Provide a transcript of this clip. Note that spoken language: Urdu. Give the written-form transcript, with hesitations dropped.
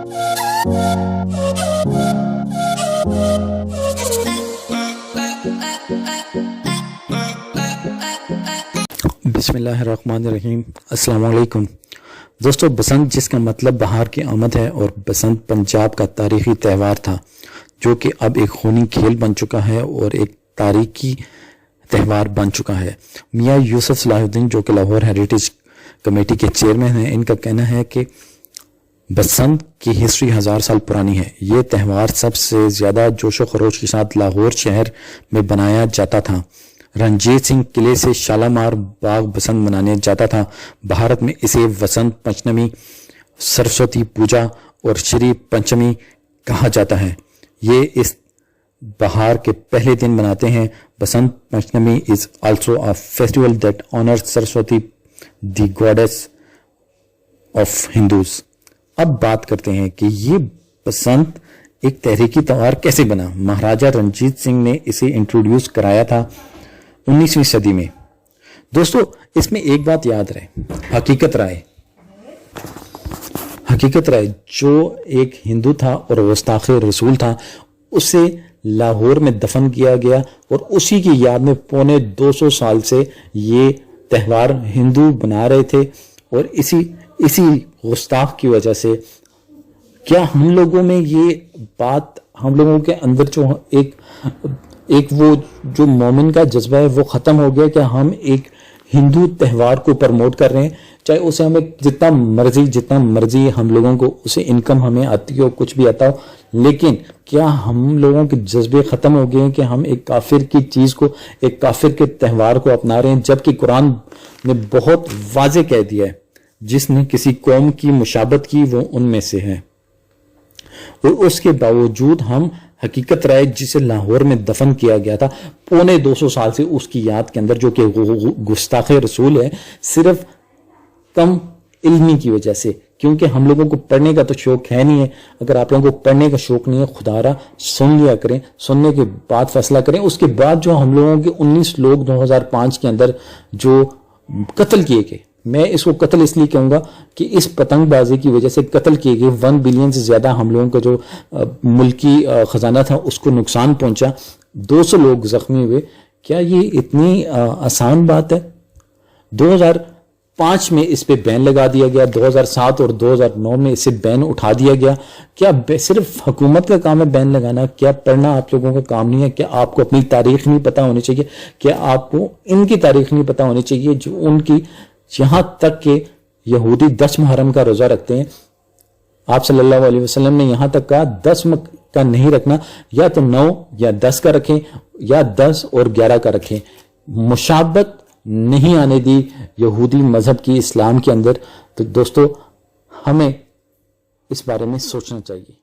بسم اللہ الرحمن الرحیم۔ السلام علیکم دوستو، بسنت جس کا مطلب بہار کی آمد ہے اور بسنت پنجاب کا تاریخی تہوار تھا جو کہ اب ایک خونی کھیل بن چکا ہے اور ایک تاریخی تہوار بن چکا ہے۔ میاں یوسف صلاح الدین جو کہ لاہور ہیریٹیج کمیٹی کے چیئرمین ہیں، ان کا کہنا ہے کہ بسنت کی ہسٹری 1000 سال پرانی ہے۔ یہ تہوار سب سے زیادہ جوش و خروش کے ساتھ لاہور شہر میں بنایا جاتا تھا۔ رنجیت سنگھ قلعے سے شالامار باغ بسنت منانے جاتا تھا۔ بھارت میں اسے وسنت پنچمی، سرسوتی پوجا اور شری پنچمی کہا جاتا ہے۔ یہ اس بہار کے پہلے دن مناتے ہیں۔ بسنت پنچمی is also a festival that honors Saraswati the goddess of Hindus۔ اب بات کرتے ہیں کہ یہ بسنت ایک تحریکی تہوار کیسے بنا۔ مہاراجہ رنجیت سنگھ نے اسے انٹروڈیوس کرایا تھا 19ویں صدی میں۔ دوستو اس میں ایک بات یاد رہے، حقیقت رائے جو ایک ہندو تھا اور گستاخ رسول تھا، اسے لاہور میں دفن کیا گیا اور اسی کی یاد میں 250 سال سے یہ تہوار ہندو بنا رہے تھے۔ اور اسی گستاخ کی وجہ سے کیا ہم لوگوں میں یہ بات، ہم لوگوں کے اندر جو ایک وہ جو مومن کا جذبہ ہے وہ ختم ہو گیا کہ ہم ایک ہندو تہوار کو پرموٹ کر رہے ہیں، چاہے اسے ہمیں جتنا مرضی ہم لوگوں کو اسے انکم ہمیں آتی ہو، کچھ بھی آتا ہو، لیکن کیا ہم لوگوں کے جذبے ختم ہو گئے ہیں کہ ہم ایک کافر کی چیز کو، ایک کافر کے تہوار کو اپنا رہے ہیں، جبکہ قرآن نے بہت واضح کہہ دیا ہے جس نے کسی قوم کی مشابہت کی وہ ان میں سے ہے۔ اور اس کے باوجود ہم حقیقت رائے جسے لاہور میں دفن کیا گیا تھا 250 سال سے، اس کی یاد کے اندر، جو کہ گستاخ رسول ہے، صرف کم علمی کی وجہ سے، کیونکہ ہم لوگوں کو پڑھنے کا تو شوق ہے نہیں ہے۔ اگر آپ لوگوں کو پڑھنے کا شوق نہیں ہے، خدا را سن لیا کریں، سننے کے بعد فیصلہ کریں۔ اس کے بعد جو ہم لوگوں کے 19 لوگ 2005 کے اندر جو قتل کیے گئے، میں اس کو قتل اس لیے کہوں گا کہ اس پتنگ بازی کی وجہ سے قتل کیے گئے، 1 بلین سے زیادہ ہم لوگوں کا جو ملکی خزانہ تھا اس کو نقصان پہنچا، 200 لوگ زخمی ہوئے۔ کیا یہ اتنی آسان بات ہے؟ 2005 میں اس پہ بین لگا دیا گیا، 2007 اور 2009 میں اسے بین اٹھا دیا گیا۔ کیا صرف حکومت کا کام ہے بین لگانا؟ کیا پڑھنا آپ لوگوں کا کام نہیں ہے؟ کیا آپ کو اپنی تاریخ نہیں پتہ ہونی چاہیے؟ کیا آپ کو ان کی تاریخ نہیں پتہ ہونی چاہیے جو ان کی، یہاں تک کہ یہودی 10 محرم کا روزہ رکھتے ہیں، آپ صلی اللہ علیہ وسلم نے یہاں تک کہا 10 کا نہیں رکھنا، یا تو 9 یا 10 کا رکھیں، یا 10 اور 11 کا رکھیں۔ مشابہت نہیں آنے دی یہودی مذہب کی اسلام کے اندر۔ تو دوستو ہمیں اس بارے میں سوچنا چاہیے۔